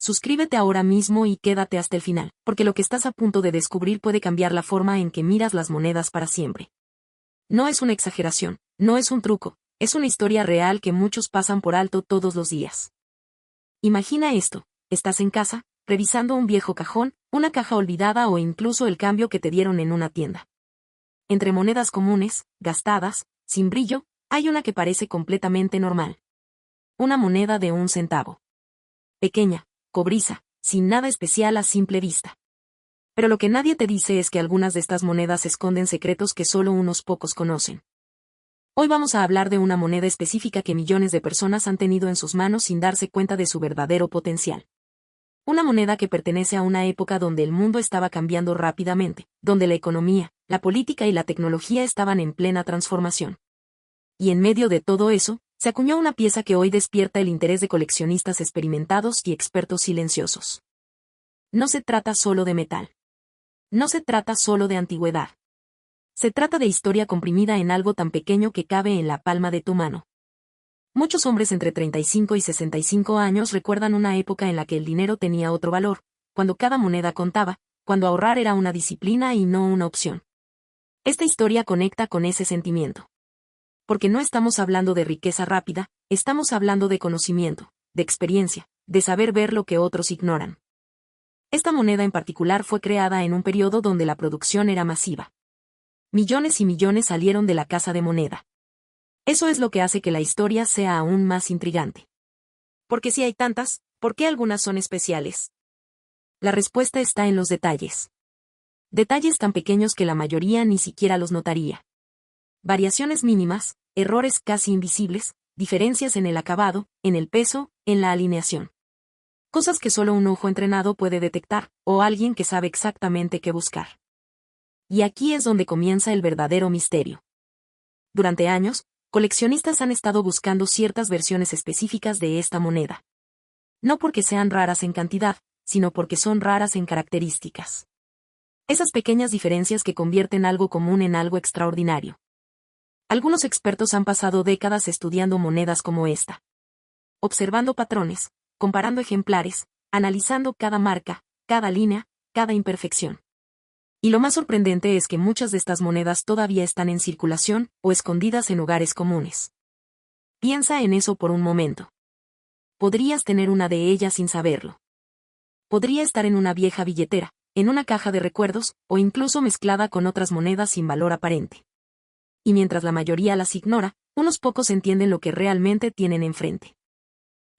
Suscríbete ahora mismo y quédate hasta el final, porque lo que estás a punto de descubrir puede cambiar la forma en que miras las monedas para siempre. No es una exageración, no es un truco, es una historia real que muchos pasan por alto todos los días. Imagina esto, estás en casa, revisando un viejo cajón, una caja olvidada o incluso el cambio que te dieron en una tienda. Entre monedas comunes, gastadas, sin brillo, hay una que parece completamente normal. Una moneda de 1 centavo. Pequeña, cobriza, sin nada especial a simple vista. Pero lo que nadie te dice es que algunas de estas monedas esconden secretos que solo unos pocos conocen. Hoy vamos a hablar de una moneda específica que millones de personas han tenido en sus manos sin darse cuenta de su verdadero potencial. Una moneda que pertenece a una época donde el mundo estaba cambiando rápidamente, donde la economía, la política y la tecnología estaban en plena transformación. Y en medio de todo eso, se acuñó una pieza que hoy despierta el interés de coleccionistas experimentados y expertos silenciosos. No se trata solo de metal. No se trata solo de antigüedad. Se trata de historia comprimida en algo tan pequeño que cabe en la palma de tu mano. Muchos hombres entre 35 y 65 años recuerdan una época en la que el dinero tenía otro valor, cuando cada moneda contaba, cuando ahorrar era una disciplina y no una opción. Esta historia conecta con ese sentimiento. Porque no estamos hablando de riqueza rápida, estamos hablando de conocimiento, de experiencia, de saber ver lo que otros ignoran. Esta moneda en particular fue creada en un periodo donde la producción era masiva. Millones y millones salieron de la casa de moneda. Eso es lo que hace que la historia sea aún más intrigante. Porque si hay tantas, ¿por qué algunas son especiales? La respuesta está en los detalles. Detalles tan pequeños que la mayoría ni siquiera los notaría. Variaciones mínimas, errores casi invisibles, diferencias en el acabado, en el peso, en la alineación. Cosas que solo un ojo entrenado puede detectar, o alguien que sabe exactamente qué buscar. Y aquí es donde comienza el verdadero misterio. Durante años, coleccionistas han estado buscando ciertas versiones específicas de esta moneda. No porque sean raras en cantidad, sino porque son raras en características. Esas pequeñas diferencias que convierten algo común en algo extraordinario. Algunos expertos han pasado décadas estudiando monedas como esta. Observando patrones, comparando ejemplares, analizando cada marca, cada línea, cada imperfección. Y lo más sorprendente es que muchas de estas monedas todavía están en circulación o escondidas en hogares comunes. Piensa en eso por un momento. Podrías tener una de ellas sin saberlo. Podría estar en una vieja billetera, en una caja de recuerdos, o incluso mezclada con otras monedas sin valor aparente. Y mientras la mayoría las ignora, unos pocos entienden lo que realmente tienen enfrente.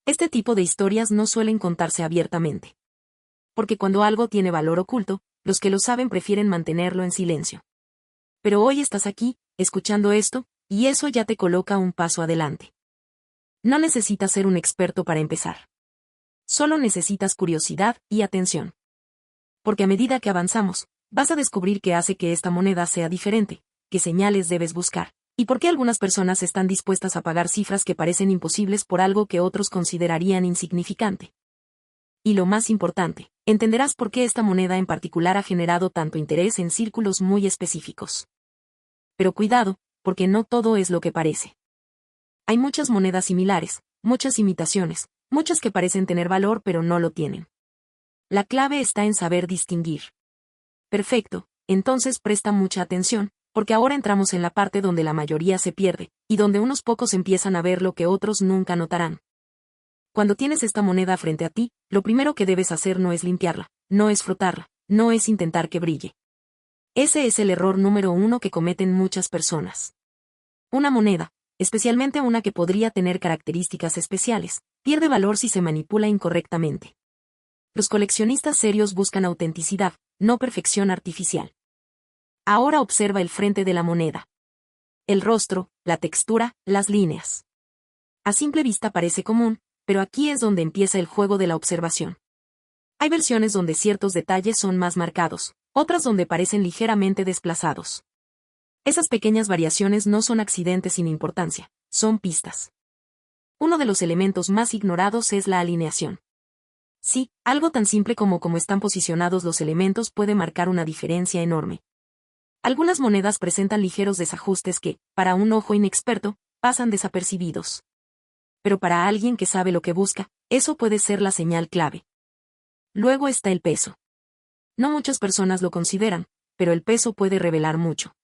Este tipo de historias no suelen contarse abiertamente. Porque cuando algo tiene valor oculto, los que lo saben prefieren mantenerlo en silencio. Pero hoy estás aquí, escuchando esto, y eso ya te coloca un paso adelante. No necesitas ser un experto para empezar. Solo necesitas curiosidad y atención. Porque a medida que avanzamos, vas a descubrir qué hace que esta moneda sea diferente, qué señales debes buscar, y por qué algunas personas están dispuestas a pagar cifras que parecen imposibles por algo que otros considerarían insignificante. Y lo más importante, entenderás por qué esta moneda en particular ha generado tanto interés en círculos muy específicos. Pero cuidado, porque no todo es lo que parece. Hay muchas monedas similares, muchas imitaciones, muchas que parecen tener valor pero no lo tienen. La clave está en saber distinguir. Perfecto, entonces presta mucha atención, porque ahora entramos en la parte donde la mayoría se pierde, y donde unos pocos empiezan a ver lo que otros nunca notarán. Cuando tienes esta moneda frente a ti, lo primero que debes hacer no es limpiarla, no es frotarla, no es intentar que brille. Ese es el error número 1 que cometen muchas personas. Una moneda, especialmente una que podría tener características especiales, pierde valor si se manipula incorrectamente. Los coleccionistas serios buscan autenticidad, no perfección artificial. Ahora observa el frente de la moneda. El rostro, la textura, las líneas. A simple vista parece común, pero aquí es donde empieza el juego de la observación. Hay versiones donde ciertos detalles son más marcados, otras donde parecen ligeramente desplazados. Esas pequeñas variaciones no son accidentes sin importancia, son pistas. Uno de los elementos más ignorados es la alineación. Sí, algo tan simple como cómo están posicionados los elementos puede marcar una diferencia enorme. Algunas monedas presentan ligeros desajustes que, para un ojo inexperto, pasan desapercibidos. Pero para alguien que sabe lo que busca, eso puede ser la señal clave. Luego está el peso. No muchas personas lo consideran, pero el peso puede revelar mucho.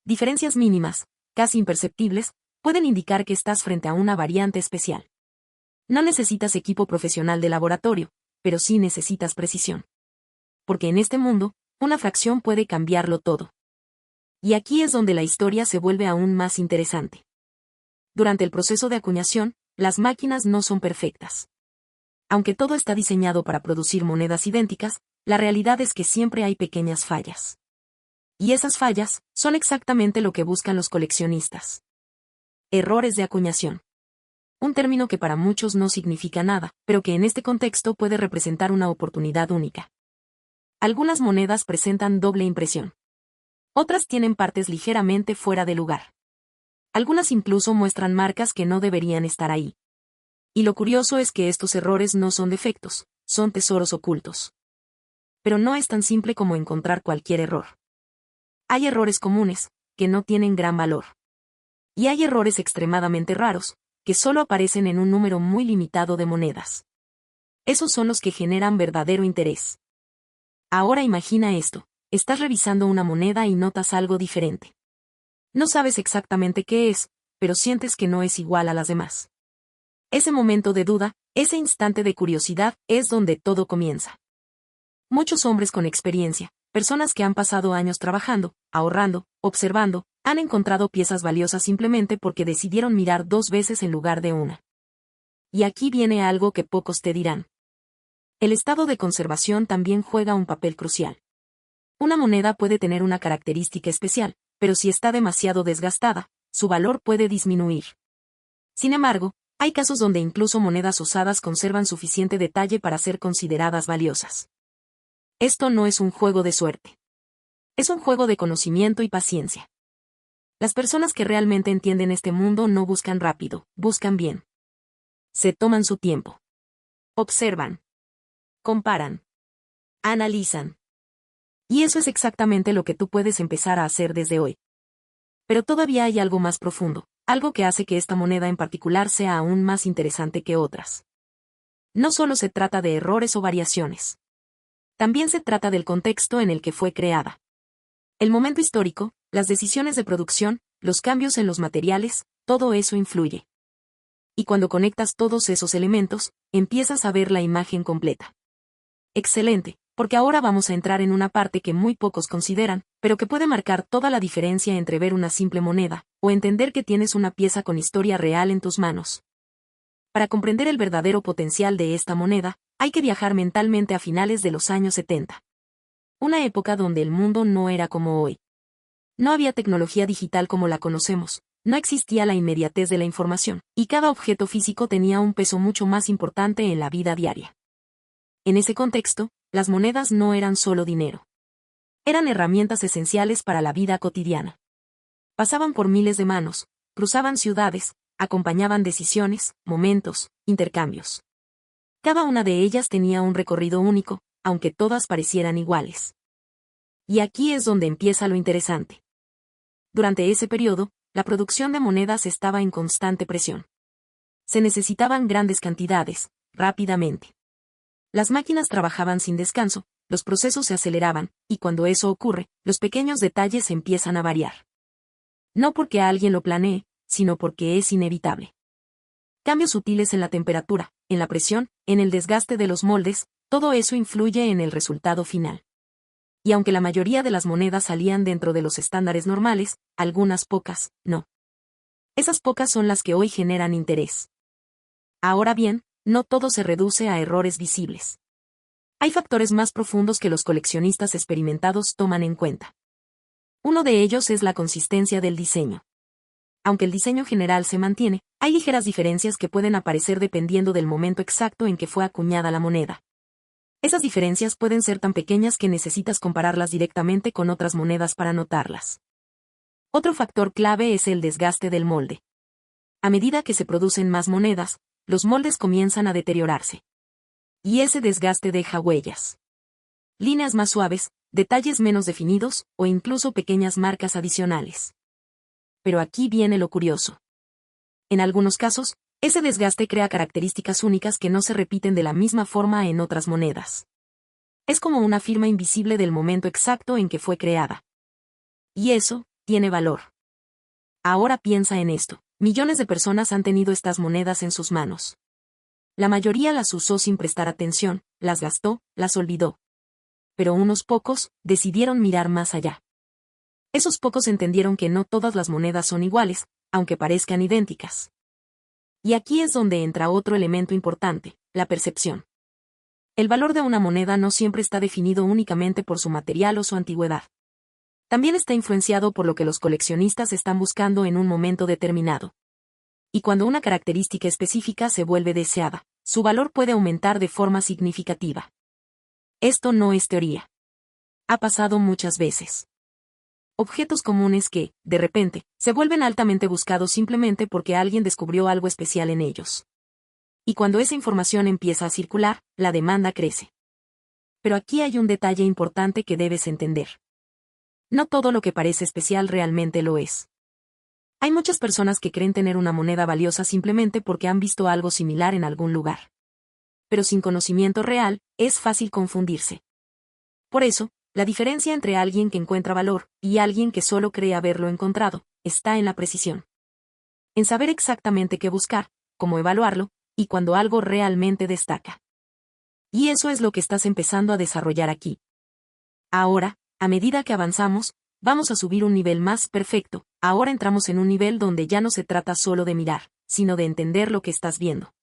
Diferencias mínimas, casi imperceptibles, pueden indicar que estás frente a una variante especial. No necesitas equipo profesional de laboratorio, pero sí necesitas precisión. Porque en este mundo, una fracción puede cambiarlo todo. Y aquí es donde la historia se vuelve aún más interesante. Durante el proceso de acuñación, las máquinas no son perfectas. Aunque todo está diseñado para producir monedas idénticas, la realidad es que siempre hay pequeñas fallas. Y esas fallas son exactamente lo que buscan los coleccionistas. Errores de acuñación. Un término que para muchos no significa nada, pero que en este contexto puede representar una oportunidad única. Algunas monedas presentan doble impresión. Otras tienen partes ligeramente fuera de lugar. Algunas incluso muestran marcas que no deberían estar ahí. Y lo curioso es que estos errores no son defectos, son tesoros ocultos. Pero no es tan simple como encontrar cualquier error. Hay errores comunes, que no tienen gran valor. Y hay errores extremadamente raros, que solo aparecen en un número muy limitado de monedas. Esos son los que generan verdadero interés. Ahora imagina esto, estás revisando una moneda y notas algo diferente. No sabes exactamente qué es, pero sientes que no es igual a las demás. Ese momento de duda, ese instante de curiosidad, es donde todo comienza. Muchos hombres con experiencia, personas que han pasado años trabajando, ahorrando, observando, han encontrado piezas valiosas simplemente porque decidieron mirar 2 veces en lugar de una. Y aquí viene algo que pocos te dirán. El estado de conservación también juega un papel crucial. Una moneda puede tener una característica especial, pero si está demasiado desgastada, su valor puede disminuir. Sin embargo, hay casos donde incluso monedas usadas conservan suficiente detalle para ser consideradas valiosas. Esto no es un juego de suerte. Es un juego de conocimiento y paciencia. Las personas que realmente entienden este mundo no buscan rápido, buscan bien. Se toman su tiempo. Observan. Comparan. Analizan. Y eso es exactamente lo que tú puedes empezar a hacer desde hoy. Pero todavía hay algo más profundo, algo que hace que esta moneda en particular sea aún más interesante que otras. No solo se trata de errores o variaciones. También se trata del contexto en el que fue creada. El momento histórico, las decisiones de producción, los cambios en los materiales, todo eso influye. Y cuando conectas todos esos elementos, empiezas a ver la imagen completa. Excelente, porque ahora vamos a entrar en una parte que muy pocos consideran, pero que puede marcar toda la diferencia entre ver una simple moneda, o entender que tienes una pieza con historia real en tus manos. Para comprender el verdadero potencial de esta moneda, hay que viajar mentalmente a finales de los años 70. Una época donde el mundo no era como hoy. No había tecnología digital como la conocemos, no existía la inmediatez de la información, y cada objeto físico tenía un peso mucho más importante en la vida diaria. En ese contexto, las monedas no eran solo dinero. Eran herramientas esenciales para la vida cotidiana. Pasaban por miles de manos, cruzaban ciudades, acompañaban decisiones, momentos, intercambios. Cada una de ellas tenía un recorrido único, aunque todas parecieran iguales. Y aquí es donde empieza lo interesante. Durante ese periodo, la producción de monedas estaba en constante presión. Se necesitaban grandes cantidades, rápidamente. Las máquinas trabajaban sin descanso, los procesos se aceleraban, y cuando eso ocurre, los pequeños detalles empiezan a variar. No porque alguien lo planee, sino porque es inevitable. Cambios sutiles en la temperatura, en la presión, en el desgaste de los moldes, todo eso influye en el resultado final. Y aunque la mayoría de las monedas salían dentro de los estándares normales, algunas pocas, no. Esas pocas son las que hoy generan interés. Ahora bien, no todo se reduce a errores visibles. Hay factores más profundos que los coleccionistas experimentados toman en cuenta. Uno de ellos es la consistencia del diseño. Aunque el diseño general se mantiene, hay ligeras diferencias que pueden aparecer dependiendo del momento exacto en que fue acuñada la moneda. Esas diferencias pueden ser tan pequeñas que necesitas compararlas directamente con otras monedas para notarlas. Otro factor clave es el desgaste del molde. A medida que se producen más monedas, los moldes comienzan a deteriorarse. Y ese desgaste deja huellas. Líneas más suaves, detalles menos definidos, o incluso pequeñas marcas adicionales. Pero aquí viene lo curioso. En algunos casos, ese desgaste crea características únicas que no se repiten de la misma forma en otras monedas. Es como una firma invisible del momento exacto en que fue creada. Y eso tiene valor. Ahora piensa en esto. Millones de personas han tenido estas monedas en sus manos. La mayoría las usó sin prestar atención, las gastó, las olvidó. Pero unos pocos decidieron mirar más allá. Esos pocos entendieron que no todas las monedas son iguales, aunque parezcan idénticas. Y aquí es donde entra otro elemento importante, la percepción. El valor de una moneda no siempre está definido únicamente por su material o su antigüedad. También está influenciado por lo que los coleccionistas están buscando en un momento determinado. Y cuando una característica específica se vuelve deseada, su valor puede aumentar de forma significativa. Esto no es teoría. Ha pasado muchas veces. Objetos comunes que, de repente, se vuelven altamente buscados simplemente porque alguien descubrió algo especial en ellos. Y cuando esa información empieza a circular, la demanda crece. Pero aquí hay un detalle importante que debes entender. No todo lo que parece especial realmente lo es. Hay muchas personas que creen tener una moneda valiosa simplemente porque han visto algo similar en algún lugar. Pero sin conocimiento real, es fácil confundirse. Por eso, la diferencia entre alguien que encuentra valor y alguien que solo cree haberlo encontrado, está en la precisión. En saber exactamente qué buscar, cómo evaluarlo, y cuando algo realmente destaca. Y eso es lo que estás empezando a desarrollar aquí. Ahora, a medida que avanzamos, vamos a subir un nivel más perfecto. Ahora entramos en un nivel donde ya no se trata solo de mirar, sino de entender lo que estás viendo.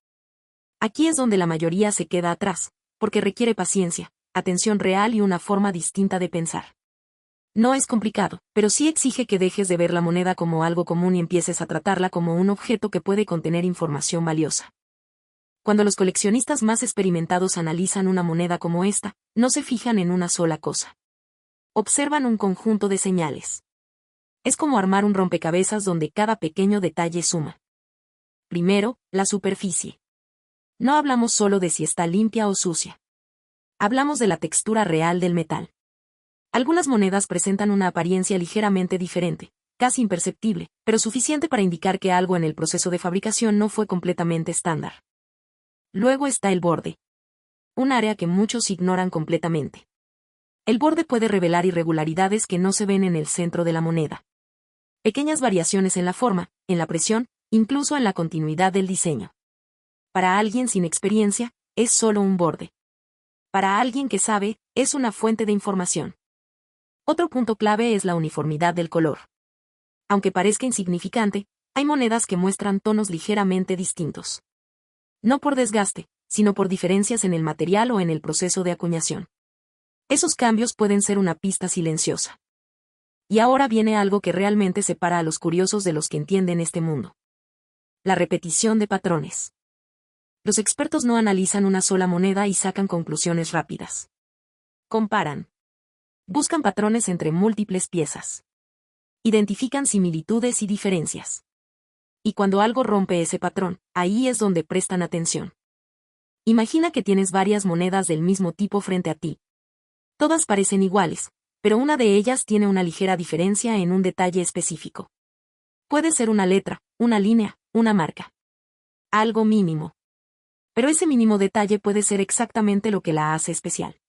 Aquí es donde la mayoría se queda atrás, porque requiere paciencia, atención real y una forma distinta de pensar. No es complicado, pero sí exige que dejes de ver la moneda como algo común y empieces a tratarla como un objeto que puede contener información valiosa. Cuando los coleccionistas más experimentados analizan una moneda como esta, no se fijan en una sola cosa. Observan un conjunto de señales. Es como armar un rompecabezas donde cada pequeño detalle suma. Primero, la superficie. No hablamos solo de si está limpia o sucia. Hablamos de la textura real del metal. Algunas monedas presentan una apariencia ligeramente diferente, casi imperceptible, pero suficiente para indicar que algo en el proceso de fabricación no fue completamente estándar. Luego está el borde. Un área que muchos ignoran completamente. El borde puede revelar irregularidades que no se ven en el centro de la moneda. Pequeñas variaciones en la forma, en la presión, incluso en la continuidad del diseño. Para alguien sin experiencia, es solo un borde. Para alguien que sabe, es una fuente de información. Otro punto clave es la uniformidad del color. Aunque parezca insignificante, hay monedas que muestran tonos ligeramente distintos. No por desgaste, sino por diferencias en el material o en el proceso de acuñación. Esos cambios pueden ser una pista silenciosa. Y ahora viene algo que realmente separa a los curiosos de los que entienden este mundo. La repetición de patrones. Los expertos no analizan una sola moneda y sacan conclusiones rápidas. Comparan. Buscan patrones entre múltiples piezas. Identifican similitudes y diferencias. Y cuando algo rompe ese patrón, ahí es donde prestan atención. Imagina que tienes varias monedas del mismo tipo frente a ti. Todas parecen iguales, pero una de ellas tiene una ligera diferencia en un detalle específico. Puede ser una letra, una línea, una marca. Algo mínimo. Pero ese mínimo detalle puede ser exactamente lo que la hace especial.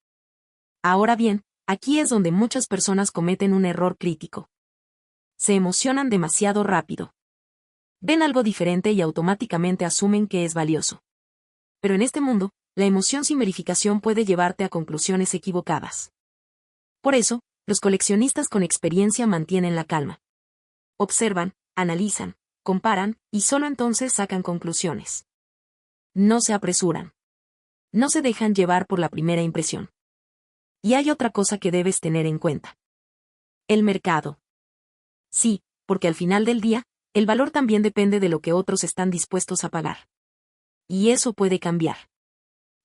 Ahora bien, aquí es donde muchas personas cometen un error crítico. Se emocionan demasiado rápido. Ven algo diferente y automáticamente asumen que es valioso. Pero en este mundo, la emoción sin verificación puede llevarte a conclusiones equivocadas. Por eso, los coleccionistas con experiencia mantienen la calma. Observan, analizan, comparan, y solo entonces sacan conclusiones. No se apresuran. No se dejan llevar por la primera impresión. Y hay otra cosa que debes tener en cuenta. El mercado. Sí, porque al final del día, el valor también depende de lo que otros están dispuestos a pagar. Y eso puede cambiar.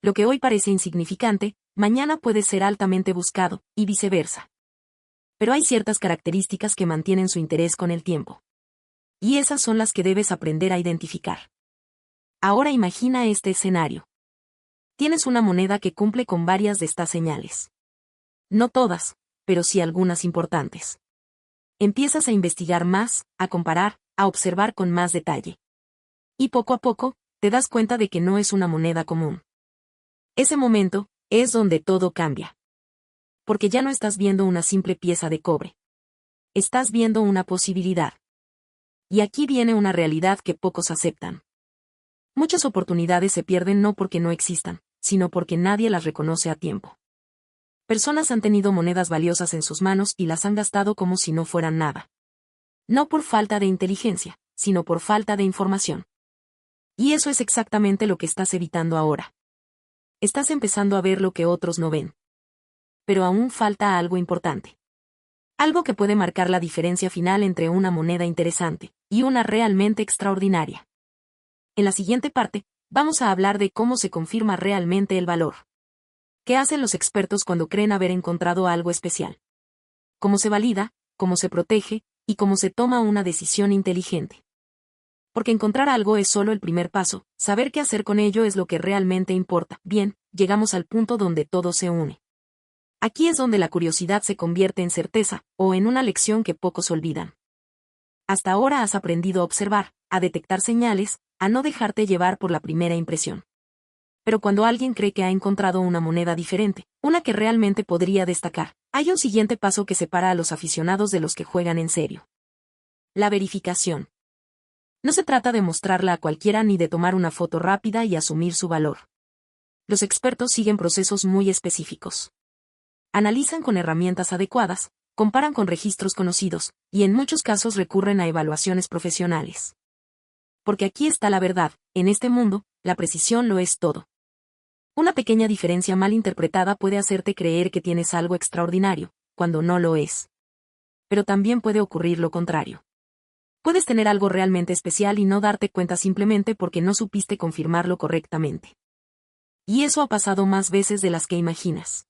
Lo que hoy parece insignificante, mañana puede ser altamente buscado, y viceversa. Pero hay ciertas características que mantienen su interés con el tiempo. Y esas son las que debes aprender a identificar. Ahora imagina este escenario. Tienes una moneda que cumple con varias de estas señales. No todas, pero sí algunas importantes. Empiezas a investigar más, a comparar, a observar con más detalle. Y poco a poco, te das cuenta de que no es una moneda común. Ese momento, es donde todo cambia. Porque ya no estás viendo una simple pieza de cobre. Estás viendo una posibilidad. Y aquí viene una realidad que pocos aceptan. Muchas oportunidades se pierden no porque no existan, sino porque nadie las reconoce a tiempo. Personas han tenido monedas valiosas en sus manos y las han gastado como si no fueran nada. No por falta de inteligencia, sino por falta de información. Y eso es exactamente lo que estás evitando ahora. Estás empezando a ver lo que otros no ven. Pero aún falta algo importante. Algo que puede marcar la diferencia final entre una moneda interesante y una realmente extraordinaria. En la siguiente parte, vamos a hablar de cómo se confirma realmente el valor. ¿Qué hacen los expertos cuando creen haber encontrado algo especial? ¿Cómo se valida, cómo se protege, y cómo se toma una decisión inteligente? Porque encontrar algo es solo el primer paso, saber qué hacer con ello es lo que realmente importa. Bien, llegamos al punto donde todo se une. Aquí es donde la curiosidad se convierte en certeza, o en una lección que pocos olvidan. Hasta ahora has aprendido a observar, a detectar señales, a no dejarte llevar por la primera impresión. Pero cuando alguien cree que ha encontrado una moneda diferente, una que realmente podría destacar, hay un siguiente paso que separa a los aficionados de los que juegan en serio. La verificación. No se trata de mostrarla a cualquiera ni de tomar una foto rápida y asumir su valor. Los expertos siguen procesos muy específicos. Analizan con herramientas adecuadas, comparan con registros conocidos, y en muchos casos recurren a evaluaciones profesionales. Porque aquí está la verdad, en este mundo, la precisión lo es todo. Una pequeña diferencia mal interpretada puede hacerte creer que tienes algo extraordinario, cuando no lo es. Pero también puede ocurrir lo contrario. Puedes tener algo realmente especial y no darte cuenta simplemente porque no supiste confirmarlo correctamente. Y eso ha pasado más veces de las que imaginas.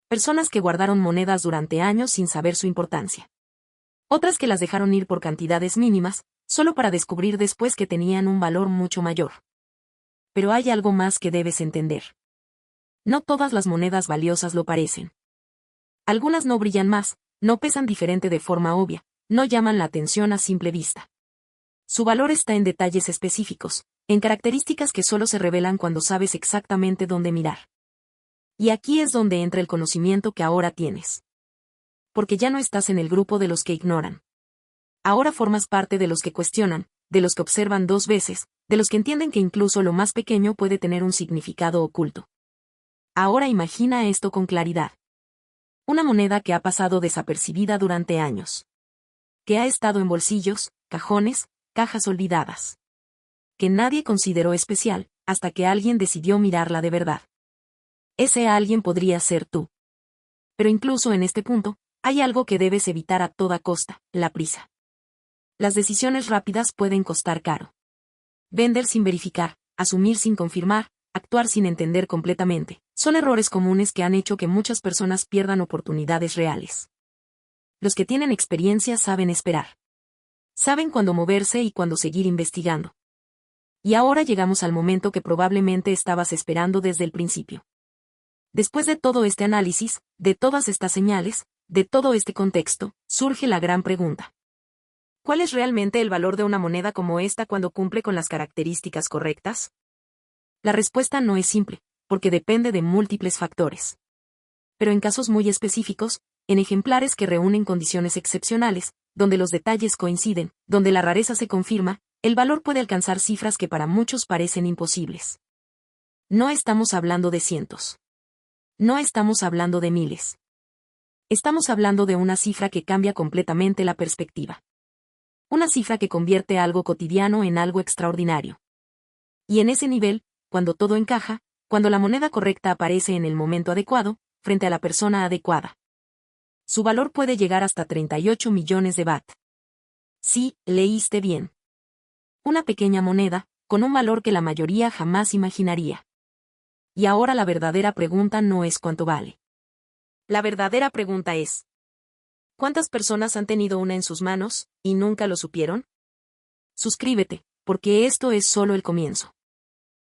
Personas que guardaron monedas durante años sin saber su importancia. Otras que las dejaron ir por cantidades mínimas, solo para descubrir después que tenían un valor mucho mayor. Pero hay algo más que debes entender. No todas las monedas valiosas lo parecen. Algunas no brillan más, no pesan diferente de forma obvia, no llaman la atención a simple vista. Su valor está en detalles específicos, en características que solo se revelan cuando sabes exactamente dónde mirar. Y aquí es donde entra el conocimiento que ahora tienes. Porque ya no estás en el grupo de los que ignoran. Ahora formas parte de los que cuestionan, de los que observan dos veces, de los que entienden que incluso lo más pequeño puede tener un significado oculto. Ahora imagina esto con claridad. Una moneda que ha pasado desapercibida durante años. Que ha estado en bolsillos, cajones, cajas olvidadas. Que nadie consideró especial, hasta que alguien decidió mirarla de verdad. Ese alguien podría ser tú. Pero incluso en este punto, hay algo que debes evitar a toda costa, la prisa. Las decisiones rápidas pueden costar caro. Vender sin verificar, asumir sin confirmar, actuar sin entender completamente, son errores comunes que han hecho que muchas personas pierdan oportunidades reales. Los que tienen experiencia saben esperar. Saben cuándo moverse y cuándo seguir investigando. Y ahora llegamos al momento que probablemente estabas esperando desde el principio. Después de todo este análisis, de todas estas señales, de todo este contexto, surge la gran pregunta. ¿Cuál es realmente el valor de una moneda como esta cuando cumple con las características correctas? La respuesta no es simple, porque depende de múltiples factores. Pero en casos muy específicos, en ejemplares que reúnen condiciones excepcionales, donde los detalles coinciden, donde la rareza se confirma, el valor puede alcanzar cifras que para muchos parecen imposibles. No estamos hablando de cientos. No estamos hablando de miles. Estamos hablando de una cifra que cambia completamente la perspectiva. Una cifra que convierte algo cotidiano en algo extraordinario. Y en ese nivel, cuando todo encaja, cuando la moneda correcta aparece en el momento adecuado, frente a la persona adecuada. Su valor puede llegar hasta 38 millones de baht. Sí, leíste bien. Una pequeña moneda, con un valor que la mayoría jamás imaginaría. Y ahora la verdadera pregunta no es cuánto vale. La verdadera pregunta es: ¿cuántas personas han tenido una en sus manos, y nunca lo supieron? Suscríbete, porque esto es solo el comienzo.